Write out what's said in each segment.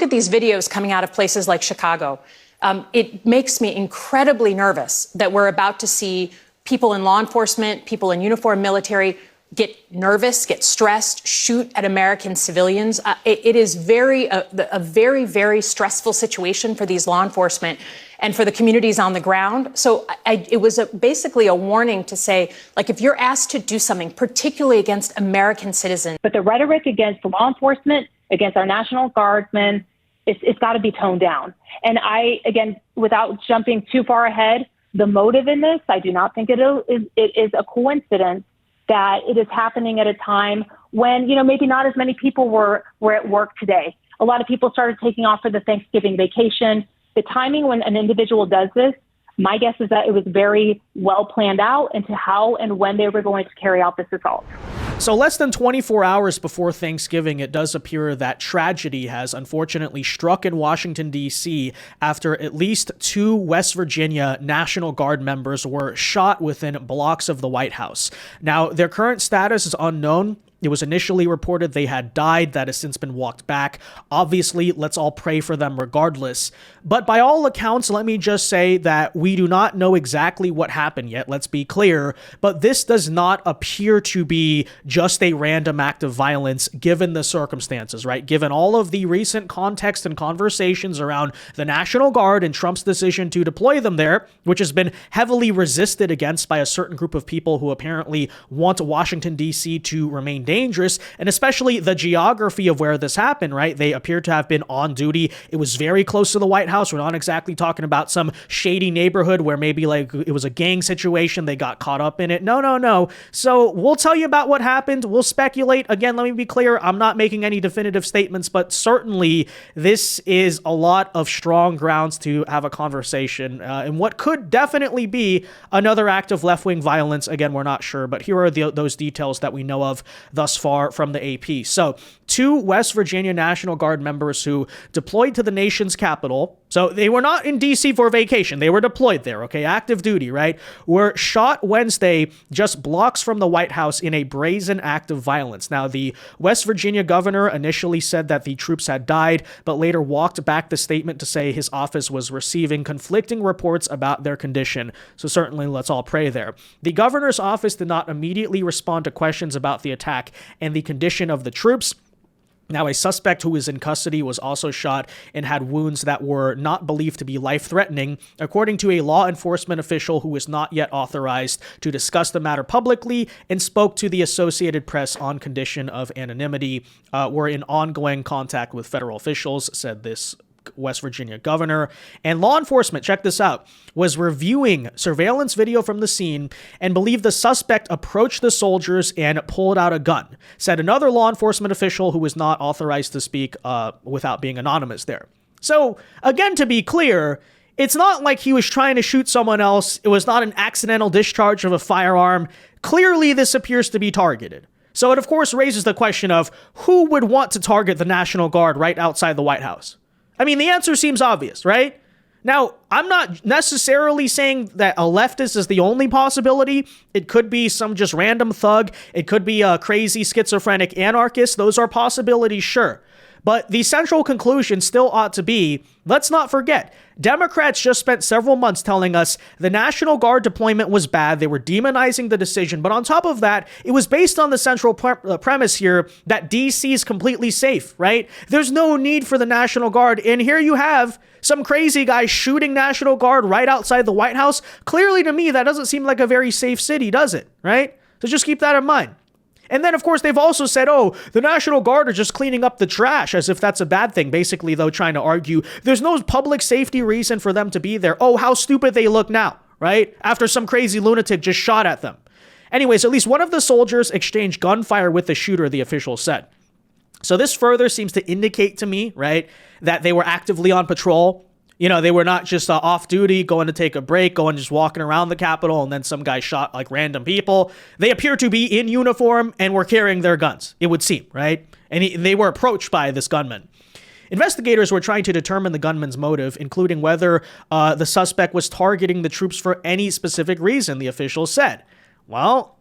at these videos coming out of places like Chicago, it makes me incredibly nervous that we're about to see people in law enforcement, people in uniform military get nervous, get stressed, shoot at American civilians. It is a very, very stressful situation for these law enforcement and for the communities on the ground. So it was basically a warning to say, like, if you're asked to do something, particularly against American citizens. But the rhetoric against law enforcement, against our National Guardsmen, it's got to be toned down. And again, without jumping too far ahead, the motive in this, I do not think it is a coincidence that it is happening at a time when, maybe not as many people were at work today. A lot of people started taking off for the Thanksgiving vacation. The timing when an individual does this, my guess is that it was very well planned out into how and when they were going to carry out this assault. So less than 24 hours before Thanksgiving, it does appear that tragedy has unfortunately struck in Washington, D.C. after at least 2 West Virginia National Guard members were shot within blocks of the White House. Now, their current status is unknown. It was initially reported they had died. That has since been walked back. Obviously, let's all pray for them regardless. But by all accounts, let me just say that we do not know exactly what happened yet. Let's be clear. But this does not appear to be just a random act of violence given the circumstances, right? Given all of the recent context and conversations around the National Guard and Trump's decision to deploy them there, which has been heavily resisted against by a certain group of people who apparently want Washington, D.C. to remain dangerous, and especially the geography of where this happened, right? They appear to have been on duty. It was very close to the White House. We're not exactly talking about some shady neighborhood where maybe like it was a gang situation. They got caught up in it. No. So we'll tell you about what happened. We'll speculate. Again, let me be clear. I'm not making any definitive statements, but certainly this is a lot of strong grounds to have a conversation and what could definitely be another act of left-wing violence. Again, we're not sure, but here are those details that we know of thus far from the AP. So 2 West Virginia National Guard members who deployed to the nation's capital, so they were not in D.C. for vacation, they were deployed there, okay, active duty, right, were shot Wednesday just blocks from the White House in a brazen act of violence. Now, the West Virginia governor initially said that the troops had died, but later walked back the statement to say his office was receiving conflicting reports about their condition. So certainly let's all pray there. The governor's office did not immediately respond to questions about the attack and the condition of the troops. Now, a suspect who was in custody was also shot and had wounds that were not believed to be life-threatening, according to a law enforcement official who was not yet authorized to discuss the matter publicly and spoke to the Associated Press on condition of anonymity. We're in ongoing contact with federal officials, said this West Virginia governor. And law enforcement, check this out, was reviewing surveillance video from the scene and believed the suspect approached the soldiers and pulled out a gun, said another law enforcement official who was not authorized to speak without being anonymous there. So again, to be clear, it's not like he was trying to shoot someone else. It was not an accidental discharge of a firearm. Clearly, this appears to be targeted. So it, of course, raises the question of who would want to target the National Guard right outside the White House? I mean, the answer seems obvious, right? Now, I'm not necessarily saying that a leftist is the only possibility. It could be some just random thug. It could be a crazy schizophrenic anarchist. Those are possibilities, sure. But the central conclusion still ought to be, let's not forget, Democrats just spent several months telling us the National Guard deployment was bad. They were demonizing the decision. But on top of that, it was based on the central premise here that D.C. is completely safe, right? There's no need for the National Guard. And here you have some crazy guy shooting National Guard right outside the White House. Clearly, to me, that doesn't seem like a very safe city, does it? Right? So just keep that in mind. And then, of course, they've also said, oh, the National Guard are just cleaning up the trash, as if that's a bad thing. Basically, though, trying to argue there's no public safety reason for them to be there. Oh, how stupid they look now, right? After some crazy lunatic just shot at them. Anyways, at least one of the soldiers exchanged gunfire with the shooter, the official said. So this further seems to indicate to me, right, that they were actively on patrol. You know, they were not just off duty, going to take a break, going just walking around the Capitol, and then some guy shot like random people. They appear to be in uniform and were carrying their guns, it would seem, right? And they were approached by this gunman. Investigators were trying to determine the gunman's motive, including whether the suspect was targeting the troops for any specific reason, the official said. Well,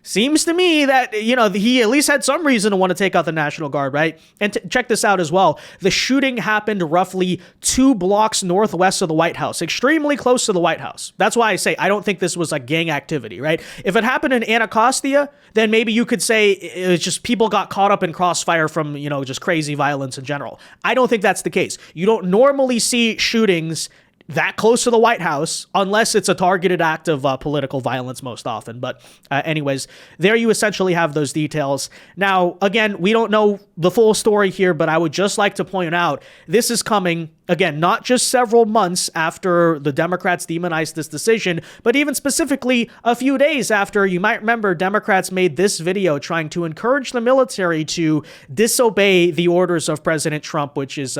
seems to me that, he at least had some reason to want to take out the National Guard, right? And check this out as well. The shooting happened roughly 2 blocks northwest of the White House, extremely close to the White House. That's why I say I don't think this was a gang activity, right? If it happened in Anacostia, then maybe you could say it was just people got caught up in crossfire from, just crazy violence in general. I don't think that's the case. You don't normally see shootings that close to the White House, unless it's a targeted act of political violence most often. But anyways, there you essentially have those details. Now, again, we don't know the full story here, but I would just like to point out this is coming, again, not just several months after the Democrats demonized this decision, but even specifically a few days after. You might remember Democrats made this video trying to encourage the military to disobey the orders of President Trump, which is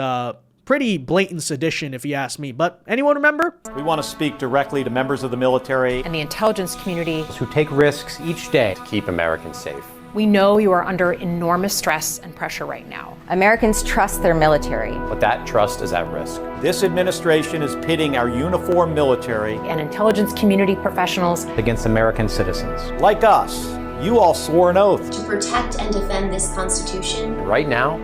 pretty blatant sedition, if you ask me. But anyone remember? We want to speak directly to members of the military And the intelligence community. who take risks each day to keep Americans safe. We know you are under enormous stress and pressure right now. Americans trust their military. But that trust is at risk. This administration is pitting our uniformed military And intelligence community professionals. Against American citizens. like us. You all swore an oath. To protect and defend this Constitution. Right now,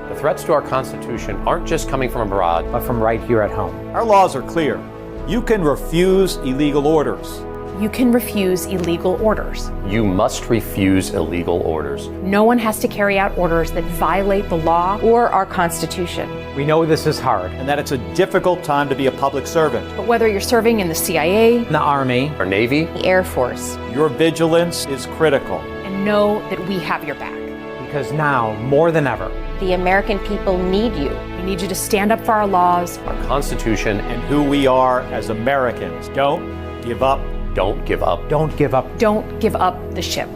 the threats to our Constitution aren't just coming from abroad, but from right here at home. Our laws are clear. You can refuse illegal orders. You can refuse illegal orders. You must refuse illegal orders. No one has to carry out orders that violate the law. Or our Constitution. We know this is hard. And that it's a difficult time to be a public servant. But whether you're serving in the CIA, The Army, our Navy, The Air Force. Your vigilance is critical. and know that we have your back. because now, more than ever, The American people need you. We need you to stand up for our laws. our Constitution, And who we are as Americans. Don't give up. don't give up. Don't give up. Don't give up the ship.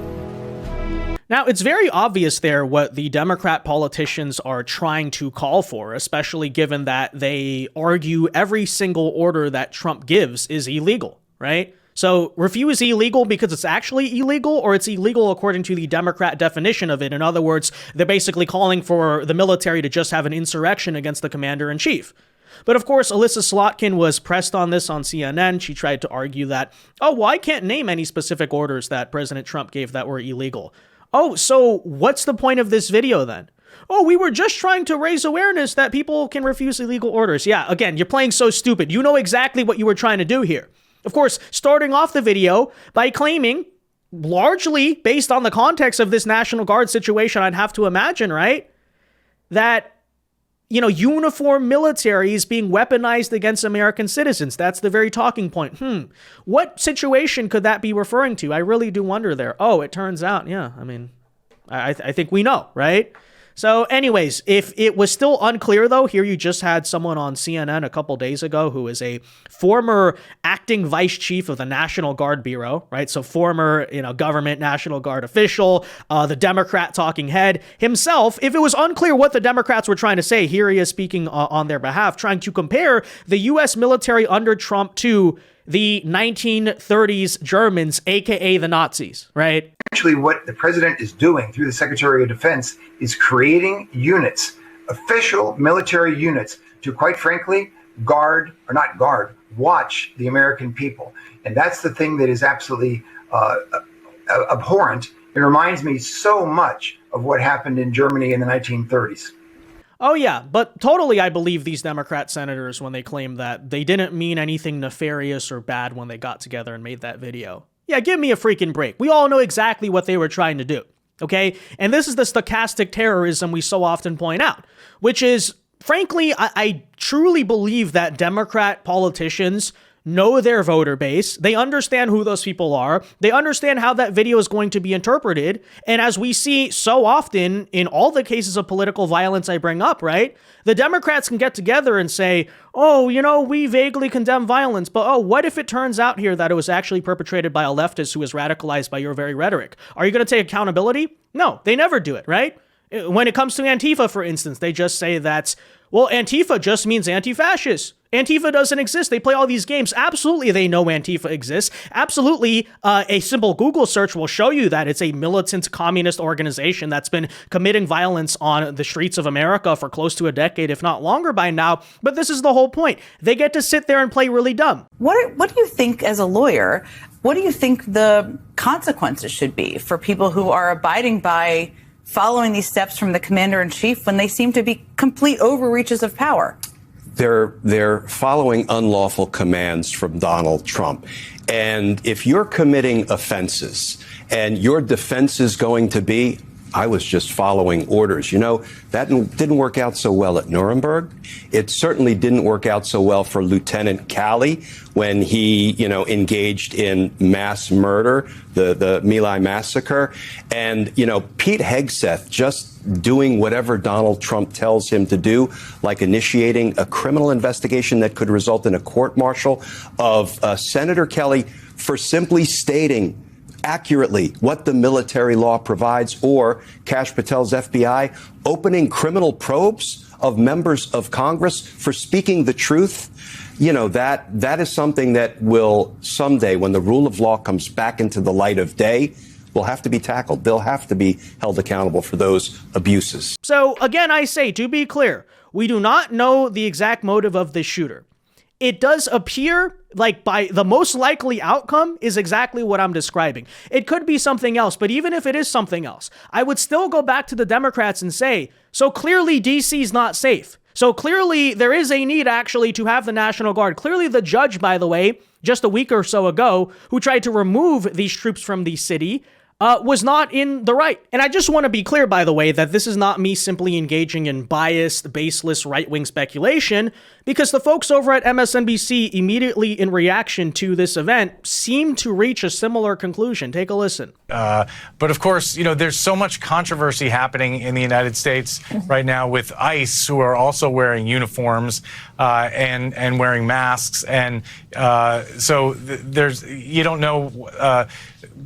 Now, it's very obvious there what the Democrat politicians are trying to call for, especially given that they argue every single order that Trump gives is illegal, right? So refuse illegal because it's actually illegal, or it's illegal according to the Democrat definition of it. In other words, they're basically calling for the military to just have an insurrection against the commander-in-chief. But of course, Alyssa Slotkin was pressed on this on CNN. She tried to argue that, oh, well, I can't name any specific orders that President Trump gave that were illegal. Oh, so what's the point of this video then? Oh, we were just trying to raise awareness that people can refuse illegal orders. Yeah, again, you're playing so stupid. You know exactly what you were trying to do here. Of course, starting off the video by claiming, largely based on the context of this National Guard situation, I'd have to imagine, right, that, you know, uniformed military is being weaponized against American citizens. That's the very talking point. What situation could that be referring to? I really do wonder there. Oh, it turns out, yeah, I mean, I think we know, right? So anyways, if it was still unclear, though, here you just had someone on CNN a couple days ago who is a former acting vice chief of the National Guard Bureau, right? So former, government National Guard official, the Democrat talking head himself. If it was unclear what the Democrats were trying to say, here he is speaking on their behalf, trying to compare the U.S. military under Trump to the 1930s Germans, aka the Nazis, right? Actually, what the president is doing through the Secretary of Defense is creating units, official military units, to, quite frankly, watch the American people. And that's the thing that is absolutely abhorrent. It reminds me so much of what happened in Germany in the 1930s. Oh, yeah, but totally I believe these Democrat senators when they claim that they didn't mean anything nefarious or bad when they got together and made that video. Yeah, give me a freaking break. We all know exactly what they were trying to do, okay? And this is the stochastic terrorism we so often point out, which is, frankly, I truly believe that Democrat politicians know their voter base. They understand who those people are. They understand how that video is going to be interpreted. And as we see so often in all the cases of political violence I bring up, right? The Democrats can get together and say, oh, we vaguely condemn violence, but oh, what if it turns out here that it was actually perpetrated by a leftist who was radicalized by your very rhetoric? Are you going to take accountability? No, they never do it, right? When it comes to Antifa, for instance, they just say that, well, Antifa just means anti-fascist. Antifa doesn't exist. They play all these games. Absolutely, they know Antifa exists. Absolutely, a simple Google search will show you that it's a militant communist organization that's been committing violence on the streets of America for close to a decade, if not longer by now. But this is the whole point. They get to sit there and play really dumb. What do you think as a lawyer What do you think the consequences should be for people who are abiding by following these steps from the commander-in-chief when they seem to be complete overreaches of power? They're following unlawful commands from Donald Trump. And if you're committing offenses and your defense is going to be, I was just following orders. You know, that didn't work out so well at Nuremberg. It certainly didn't work out so well for Lieutenant Calley when he, engaged in mass murder, the My Lai massacre. And, Pete Hegseth just doing whatever Donald Trump tells him to do, like initiating a criminal investigation that could result in a court-martial of Senator Kelly for simply stating accurately what the military law provides, or Kash Patel's FBI opening criminal probes of members of Congress for speaking the truth. That is something that will someday, when the rule of law comes back into the light of day, will have to be tackled. They'll have to be held accountable for those abuses. So again, I say, to be clear, we do not know the exact motive of this shooter. It does appear like by the most likely outcome is exactly what I'm describing. It could be something else, but even if it is something else, I would still go back to the Democrats and say, so clearly DC is not safe. So clearly there is a need actually to have the National Guard. Clearly the judge, by the way, just a week or so ago, who tried to remove these troops from the city, was not in the right. And I just want to be clear, by the way, that this is not me simply engaging in biased, baseless right-wing speculation, because the folks over at MSNBC immediately in reaction to this event seem to reach a similar conclusion. Take a listen. But of course, there's so much controversy happening in the United States right now with ICE, who are also wearing uniforms and wearing masks. And so you don't know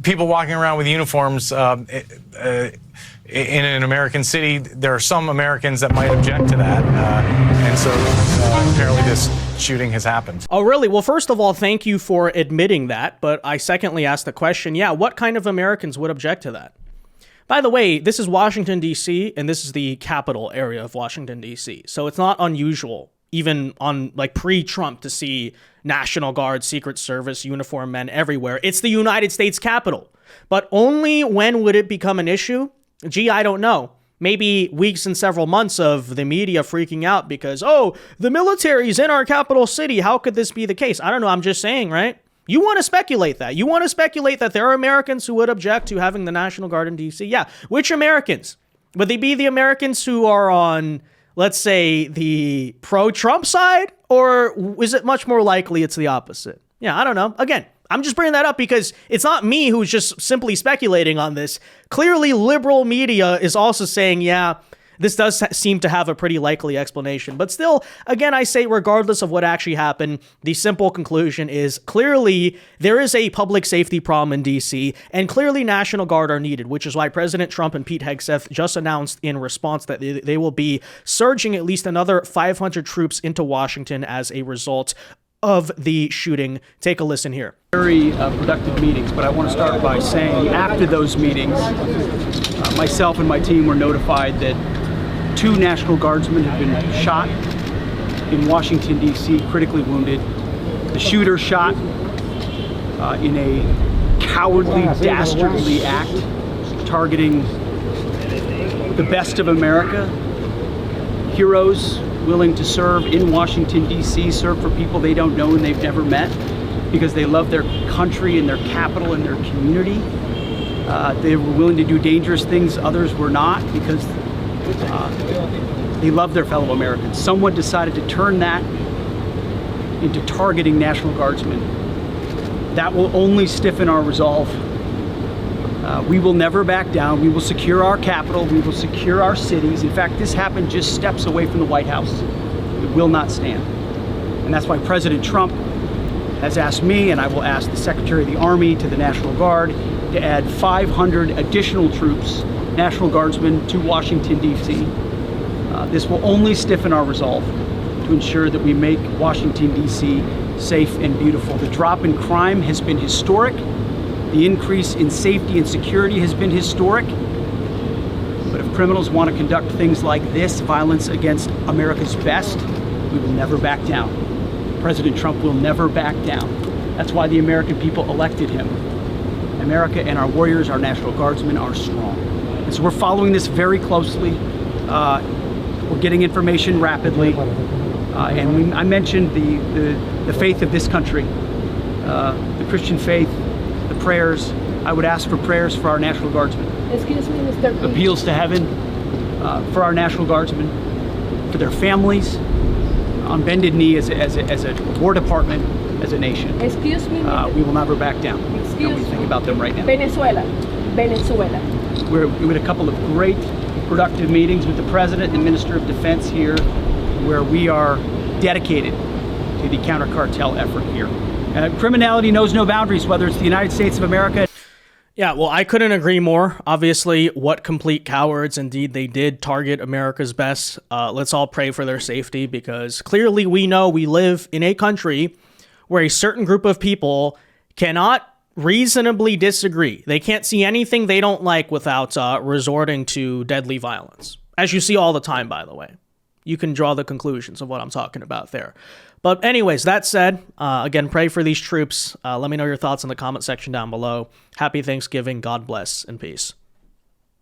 people walking around with uniforms in an American city. There are some Americans that might object to that. And so apparently this shooting has happened. Oh, really? Well, first of all, thank you for admitting that. But I secondly asked the question, what kind of Americans would object to that? By the way, this is Washington, D.C., and this is the capital area of Washington, D.C. So it's not unusual, even on pre-Trump, to see National Guard, Secret Service, uniformed men everywhere. It's the United States Capitol. But only when would it become an issue? Gee, I don't know. Maybe weeks and several months of the media freaking out because, the military's in our capital city. How could this be the case? I don't know. I'm just saying, right? You want to speculate that. You want to speculate that there are Americans who would object to having the National Guard in D.C. Yeah. Which Americans? Would they be the Americans who are on, let's say, the pro-Trump side? Or is it much more likely it's the opposite? Yeah, I don't know. Again, I'm just bringing that up because it's not me who's just simply speculating on this. Clearly, liberal media is also saying, this does seem to have a pretty likely explanation. But still, again, I say, regardless of what actually happened, the simple conclusion is clearly there is a public safety problem in D.C., and clearly National Guard are needed, which is why President Trump and Pete Hegseth just announced in response that they will be surging at least another 500 troops into Washington as a result of the shooting. Take a listen here. Very productive meetings, but I want to start by saying after those meetings, myself and my team were notified that 2 National Guardsmen have been shot in Washington, D.C., critically wounded. The shooter shot in a cowardly, dastardly act targeting the best of America, heroes willing to serve in Washington, D.C., serve for people they don't know and they've never met because they love their country and their capital and their community. They were willing to do dangerous things others were not because they love their fellow Americans. Someone decided to turn that into targeting National Guardsmen. That will only stiffen our resolve. We will never back down. We will secure our capital. We will secure our cities. In fact, this happened just steps away from the White House. It will not stand. And that's why President Trump has asked me, and I will ask the Secretary of the Army to the National Guard, to add 500 additional troops, National Guardsmen, to Washington, D.C. This will only stiffen our resolve to ensure that we make Washington, D.C. safe and beautiful. The drop in crime has been historic. The increase in safety and security has been historic. But if criminals want to conduct things like this, violence against America's best, we will never back down. President Trump will never back down. That's why the American people elected him. America and our warriors, our National Guardsmen, are strong. And so we're following this very closely. We're getting information rapidly. And I mentioned the faith of this country, the Christian faith, the prayers. I would ask for prayers for our National Guardsmen. Excuse me, Mr. Pete. Appeals to heaven for our National Guardsmen, for their families, on bended knee as a War Department, as a nation. Excuse me. We will never back down. And we think about them right now. Venezuela. We had a couple of great, productive meetings with the President and Minister of Defense here, where we are dedicated to the counter-cartel effort here. Criminality knows no boundaries, whether it's the United States of America. Yeah, well, I couldn't agree more. Obviously, what complete cowards. Indeed, they did target America's best. Let's all pray for their safety, because clearly we know we live in a country where a certain group of people cannot reasonably disagree. They can't see anything they don't like without resorting to deadly violence. As you see all the time, by the way. You can draw the conclusions of what I'm talking about there. But anyways, that said, again, pray for these troops. Let me know your thoughts in the comment section down below. Happy Thanksgiving. God bless and peace.